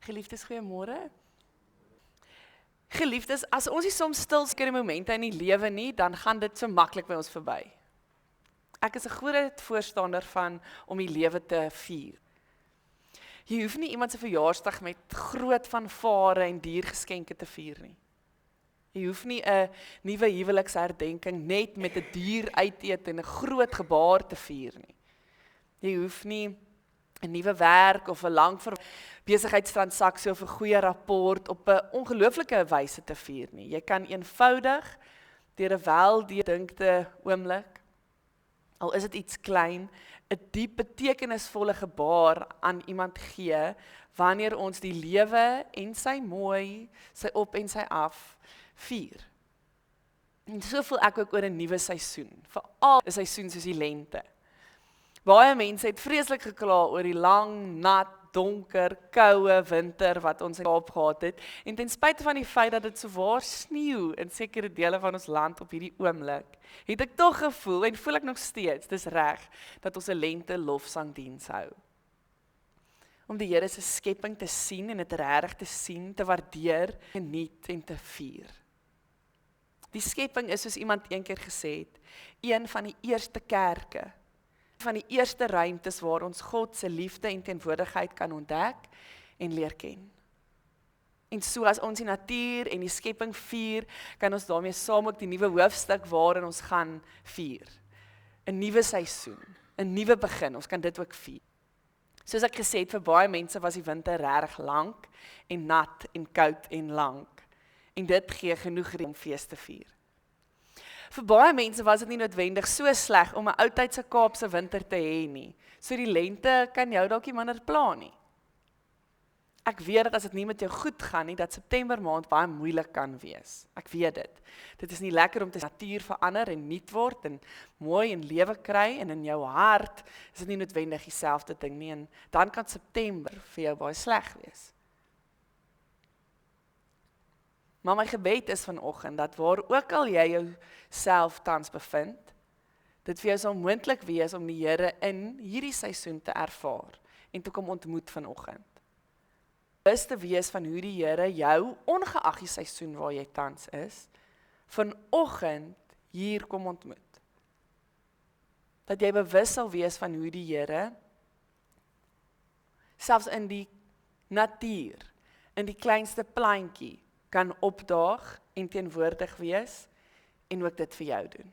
Geliefdes, goeiemôre. Geliefdes, as ons nie soms stilskere momente in die lewe nie, dan gaan dit so maklik by ons verby. Ek is 'n groot voorstander van om die lewe te vier. Jy hoef nie iemand se verjaarsdag met groot fanfare en diergeskenke te vier nie. Jy hoef nie 'n nuwe huweliksherdenking net met 'n dier uiteet en 'n groot gebaar te vier nie. Jy hoef nie 'n nuwe werk of 'n lang besigheidstransaksie of 'n goeie rapport op 'n ongelooflike wyse te vier nie. Jy kan eenvoudig deur 'n weldenkende oomblik, al is dit iets klein, 'n diep betekenisvolle gebaar aan iemand gee wanneer ons die lewe en sy mooi, sy op en sy af vier. En so voel ek ook oor 'n nuwe seisoen, veral 'n seisoen soos die lente. Baie mense het vreeslik gekla oor die lang, nat, donker, koue winter wat ons in Kaap gehad het, en ten spyte van die feit dat dit sowaar sneeu in sekere dele van ons land op hierdie oomblik, het ek tog gevoel, en voel ek nog steeds, dis reg, dat ons 'n lente lofsangdiens hou. Om die Here se skepping te sien en dit regtig te sien, te waardeer, geniet en te vier. Die skepping is, soos iemand eendag gesê het, een van die eerste kerke, van die eerste ruimtes waar ons God se liefde en teenwoordigheid kan ontdek en leer ken. En so as ons die natuur en die skepping vier, kan ons daarmee saam ook die nuwe hoofstuk waarin ons gaan vier. 'n Nuwe seisoen, 'n nuwe begin, ons kan dit ook vier. Soos ek gesê het, vir baie mense was die winter regtig lank en nat en koud en lank. En dit gee genoeg rede om fees te vier. Vir baie mense was dit nie noodwendig so sleg om 'n oudtydse Kaapse winter te hê nie. So die lente kan jou dalk nie minder pla nie. Ek weet dat as dit nie met jou goed gaan nie, dat September maand baie moeilik kan wees. Ek weet dit. Dit is nie lekker om te natuur verander en nuut word en mooi en lewe kry, en in jou hart is dit nie noodwendig dieselfde ding nie, en dan kan September vir jou baie sleg wees. Maar my gebed is vanoggend dat waar ook al jy jouself tans bevind, dit vir jou sal moontlik wees om die Here in hierdie seisoen te ervaar en te kom ontmoet vanoggend. Bewus te wees van hoe die Here jou, ongeag die seisoen waar jy tans is, vanoggend hier kom ontmoet. Dat jy bewus sal wees van hoe die Here, selfs in die natuur, in die kleinste plantjie, kan opdaag en teenwoordig wees en ook dit vir jou doen.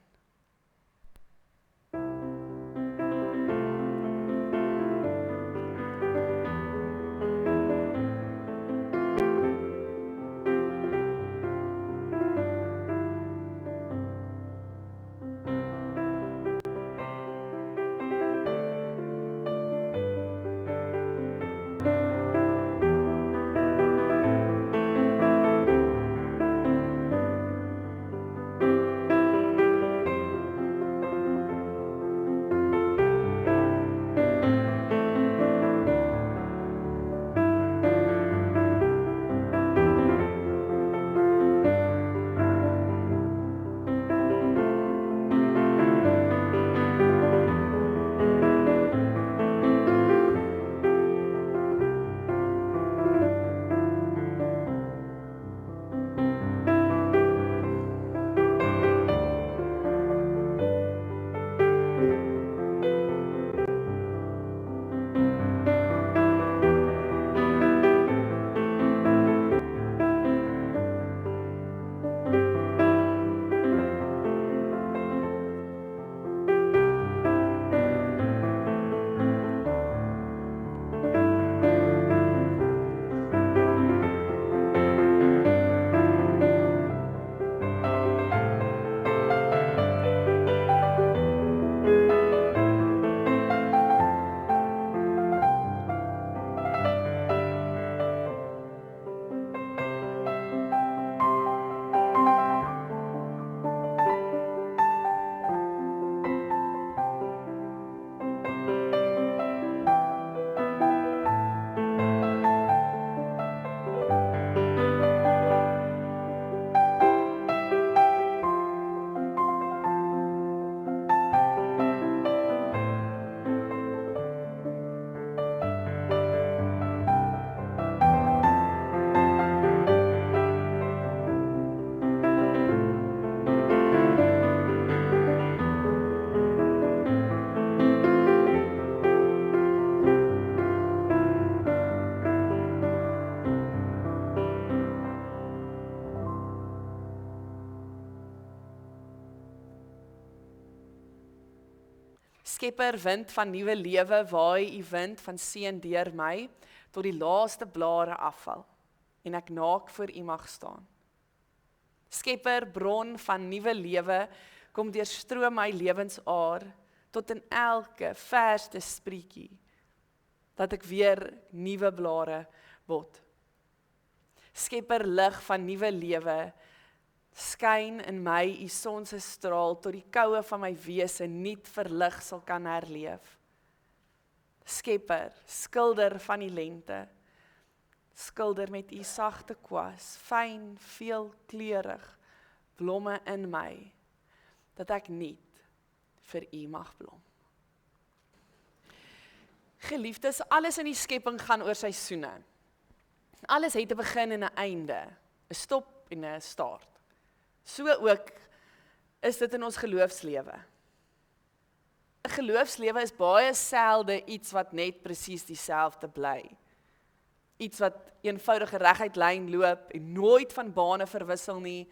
Skepper, wind van nuwe lewe, waai u wind van seën deur my, tot die laaste blare afval, en ek naak voor u mag staan. Skepper, bron van nuwe lewe, kom deurstroom my lewensaar, tot in elke verste spreekie, dat ek weer nuwe blare word. Skepper, lig van nuwe lewe, skyn in my u son se straal, tot die koue van my wese nuut verlig sal kan herleef. Skepper, skilder van die lente, skilder met u sagte kwas, fyn, veelkleurig, blomme in my, dat ek nuut vir u mag blom. Geliefdes, alles in die skepping gaan oor seisoene. Alles het 'n begin en 'n einde, 'n stop en 'n start. So ook is dit in ons geloofslewe. 'n Geloofslewe is baie selde iets wat net presies dieselfde bly. Iets wat eenvoudige reguit lyn loop en nooit van bane verwissel nie,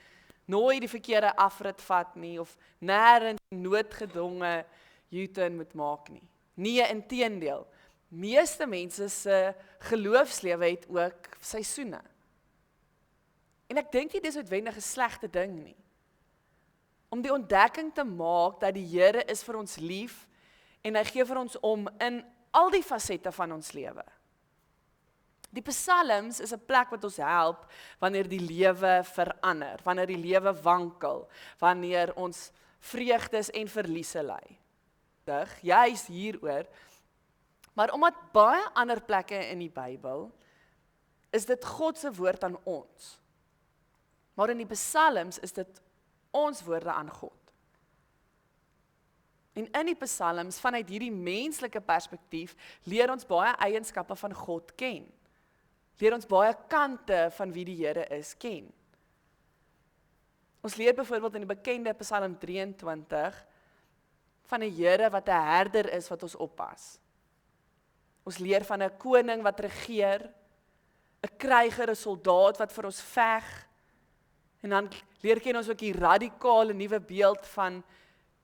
nooit die verkeerde afrit vat nie, of nêrens noodgedwonge U-turn moet maak nie. Nee, inteendeel. Meeste mense se geloofslewe het ook seisoene. En ek dink nie dis noodwendig 'n slegte ding nie. Om die ontdekking te maak dat die Here is vir ons lief en hy gee vir ons om in al die fasette van ons lewe. Die Psalms is 'n plek wat ons help wanneer die lewe verander, wanneer die lewe wankel, wanneer ons vreugdes en verliese ly. Juis hieroor, maar omdat baie ander plekke in die Bybel, is dit God se woord aan ons. Maar in die Psalms is dit ons woorde aan God. En in die Psalms, vanuit hierdie menslike perspektief, leer ons baie eienskappe van God ken. Leer ons baie kante van wie die Here is ken. Ons leer byvoorbeeld in die bekende Psalm 23 van 'n Here wat 'n herder is wat ons oppas. Ons leer van 'n koning wat regeer, 'n kryger, 'n soldaat wat vir ons veg. En dan leer ken ons ook die radikale nuwe beeld van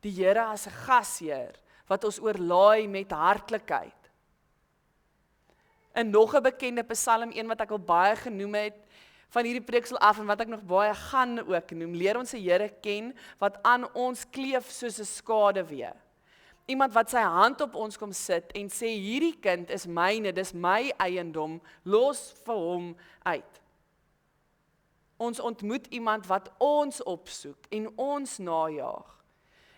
die Here as 'n gasheer wat ons oorlaai met hartlikheid. En nog 'n bekende Psalm, een wat ek al baie genoem het van hierdie preeksel af en wat ek nog baie gaan ook noem, leer ons 'n Here ken wat aan ons kleef soos 'n skaduwee. Iemand wat sy hand op ons kom sit en sê hierdie kind is myne, dis my eiendom, los vir hom uit. Ons ontmoet iemand wat ons opsoek en ons najaag.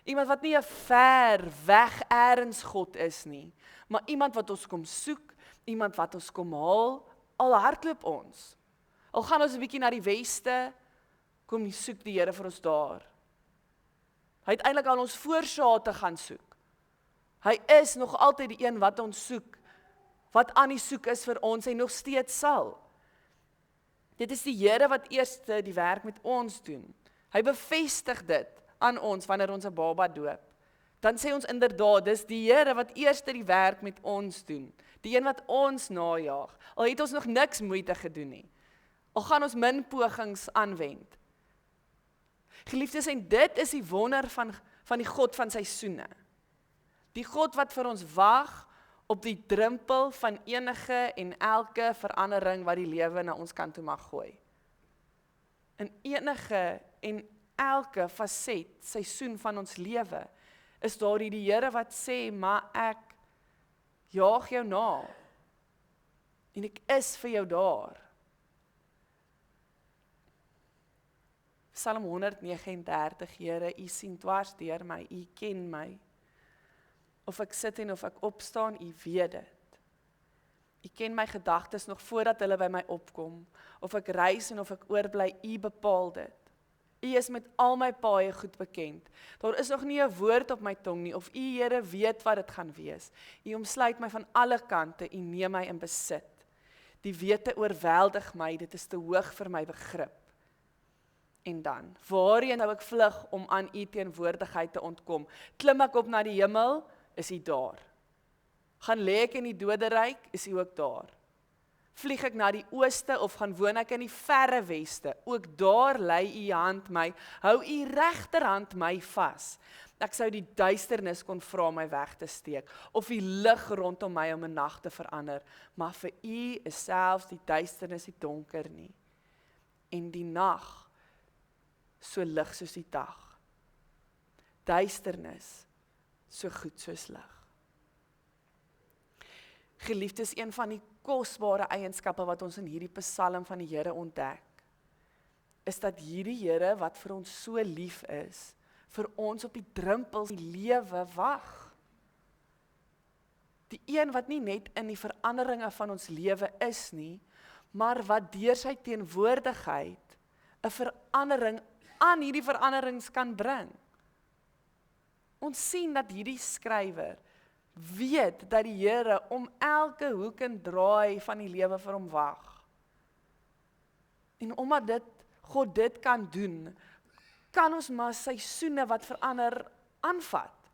Iemand wat nie 'n ver weg eers God is nie, maar iemand wat ons kom soek, iemand wat ons kom haal, al hardloop ons. Al gaan ons 'n bietjie na die weste, kom soek die Here vir ons daar. Hy het eintlik al ons voorsate gaan soek. Hy is nog altyd die een wat ons soek, wat aan die soek is vir ons en nog steeds sal. Dit is die Here wat eers die werk met ons doen. Hy bevestig dit aan ons wanneer ons 'n baba doop. Dan sê ons inderdaad, dis die Here wat eers die werk met ons doen. Die een wat ons najaag. Al het ons nog niks moeite gedoen nie. Al gaan ons min pogings aanwend. Geliefdes, en dit is die wonder van die God van seisoene. Die God wat vir ons wag op die drempel van enige en elke verandering wat die lewe na ons kant toe mag gooi. In enige en elke faset, seisoen van ons lewe, is daar die Here wat sê, maar ek jaag jou na. En ek is vir jou daar. Psalm 139, Here, U sien dwars deur my, U ken my. Of ek sit en of ek opstaan, U weet dit. U ken my gedagtes nog voordat hulle by my opkom. Of ek reis en of ek oorbly, U bepaal dit. U is met al my paaie goed bekend. Daar is nog nie 'n woord op my tong nie, of U, Here, weet wat dit gaan wees. U omsluit my van alle kante, U neem my in besit. Die wete oorweldig my, dit is te hoog vir my begrip. En dan, waarheen nou ek vlug om aan U teenwoordigheid te ontkom? Klim ek op na die hemel, is U daar. Gaan lê ek in die doderyk, is U ook daar. Vlieg ek na die ooste of gaan woon ek in die verre weste, ook daar lei u hand my, hou u regterhand my vas. Ek sou die duisternis kon vra om my weg te steek, of die lig rondom my om 'n nag te verander, maar vir u is selfs die duisternis nie donker nie, en die nag so lig soos die dag. Duisternis so goed soos lig. Geliefdes, een van die kosbare eienskappe wat ons in hierdie psalm van die Here ontdek, is dat hierdie Here wat vir ons so lief is, vir ons op die drempels die lewe wag. Die een wat nie net in die veranderinge van ons lewe is nie, maar wat deur sy teenwoordigheid 'n verandering aan hierdie veranderings kan bring. Ons sien dat hierdie skrywer weet dat die Here om elke hoek en draai van die lewe vir hom wag. En omdat God dit kan doen, kan ons maar seisoene wat verander aanvat.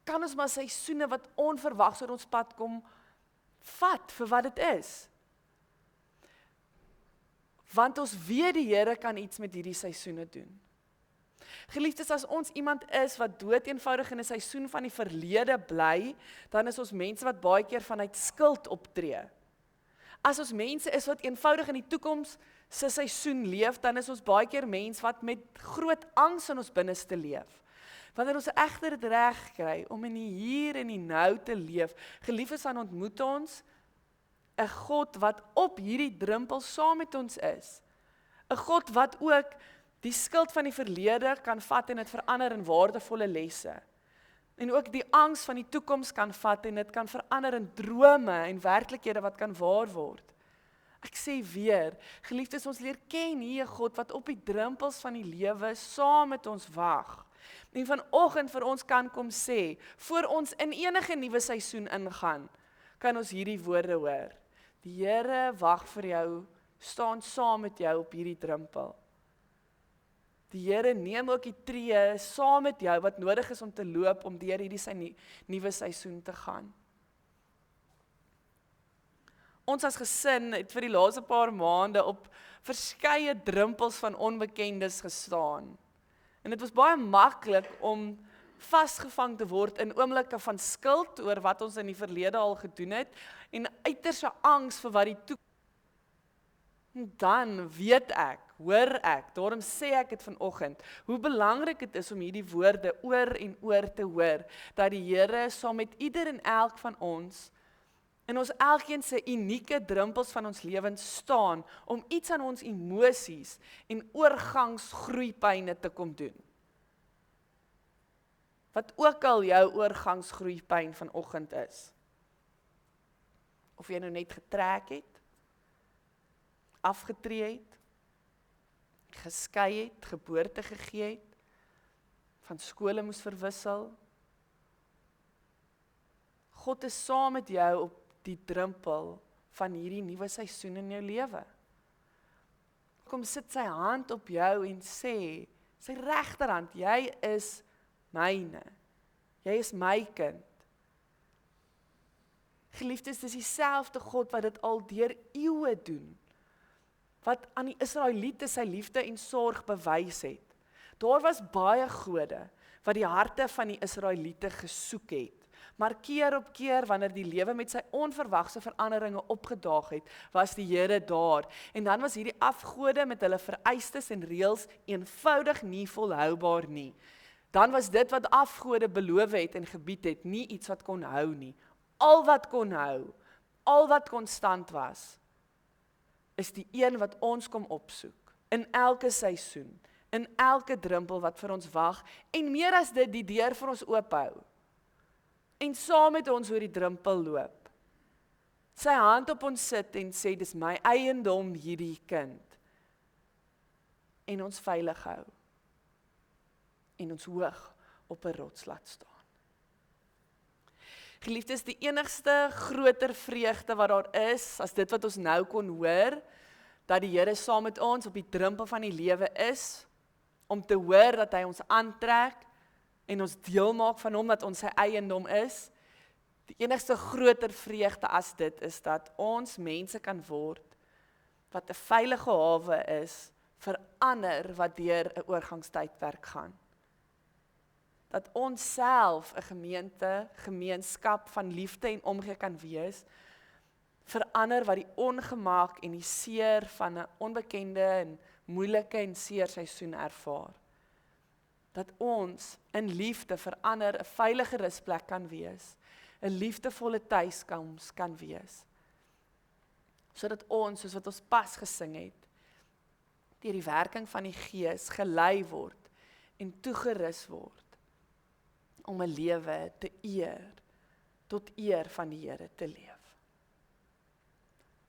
Kan ons maar seisoene wat onverwags op ons pad kom, vat vir wat dit is. Want ons weet die Here kan iets met hierdie seisoene doen. Geliefdes, as ons iemand is wat dood eenvoudig in 'n seisoen van die verlede bly, dan is ons mense wat baie keer vanuit skuld optree. As ons mense is wat eenvoudig in die toekoms se seisoen leef, dan is ons baie keer mense wat met groot angs in ons binneste leef. Wanneer ons egter dit reg kry om in die hier en die nou te leef, geliefdes, dan ontmoet ons 'n God wat op hierdie drempel saam met ons is. 'n God wat ook die skuld van die verlede kan vat en dit verander in waardevolle lesse. En ook die angs van die toekoms kan vat en dit kan verander in drome en werklikhede wat kan waar word. Ek sê weer, geliefdes, ons leer ken hier 'n God wat op die drempels van die lewe saam met ons wag. En vanoggend vir ons kan kom sê, voor ons in enige nuwe seisoen ingaan, kan ons hierdie woorde hoor. Die Here wag vir jou, staan saam met jou op hierdie drempel. Die Here neem ook die tree saam met jou wat nodig is om te loop om deur hierdie sy nuwe seisoen te gaan. Ons as gesin het vir die laaste paar maande op verskeie drempels van onbekendes gestaan. En dit was baie maklik om vasgevang te word in oomblikke van skuld oor wat ons in die verlede al gedoen het en uiterse angs vir wat die toekoms. Dan weet ek, hoor ek, daarom sê ek dit vanoggend, hoe belangrik dit is om hierdie woorde oor en oor te hoor, dat die Here saam met ieder en elk van ons, in ons elkeen se unieke drempels van ons lewens staan, om iets aan ons emosies en oorgangsgroeipyne te kom doen. Wat ook al jou oorgangsgroeipyn vanoggend is. Of jy nou net getrek het, afgetree het, geskei het, geboorte gegee het, van skole moes verwissel. God is saam met jou op die drempel van hierdie nuwe seisoen in jou lewe. Kom sit sy hand op jou en sê, sy regterhand, jy is myne. Jy is my kind. Geliefdes, dis dieselfde God wat dit al deur eeue doen. Wat aan die Israeliete sy liefde en sorg bewys het. Daar was baie gode wat die harte van die Israeliete gesoek het. Maar keer op keer, wanneer die lewe met sy onverwagse veranderinge opgedaag het, was die Here daar. En dan was hierdie afgode met hulle vereistes en reëls eenvoudig nie volhoubaar nie. Dan was dit wat afgode beloof het en gebied het, nie iets wat kon hou nie. Al wat kon hou, al wat konstant was, is die een wat ons kom opsoek, in elke seisoen, in elke drempel wat vir ons wag, en meer as dit, die deur vir ons oophou, en saam met ons oor die drempel loop. Sy hand op ons sit en sê, dis my eiendom hierdie kind, en ons veilig hou, en ons hoog op 'n rots laat staan. Geliefdes, die enigste groter vreugde wat daar is, as dit wat ons nou kon hoor, dat die Here saam met ons op die drempel van die lewe is, om te hoor dat hy ons aantrek, en ons deel maak van hom, dat ons sy eiendom is, Die enigste groter vreugde as dit is dat ons mense kan word wat 'n veilige hawe is vir ander wat deur 'n oorgangstydperk gaan. Dat ons self 'n gemeenskap van liefde en omgee kan wees vir ander wat die ongemak en die seer van 'n onbekende en moeilike en seer seisoen ervaar. Dat ons in liefde vir ander 'n veilige rusplek kan wees, 'n liefdevolle tuiskoms kan wees. Sodat ons, soos wat ons pas gesing het, deur die werking van die Gees gelei word en toegerus word om 'n lewe te eer, tot eer van die Here te leef.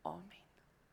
Amen.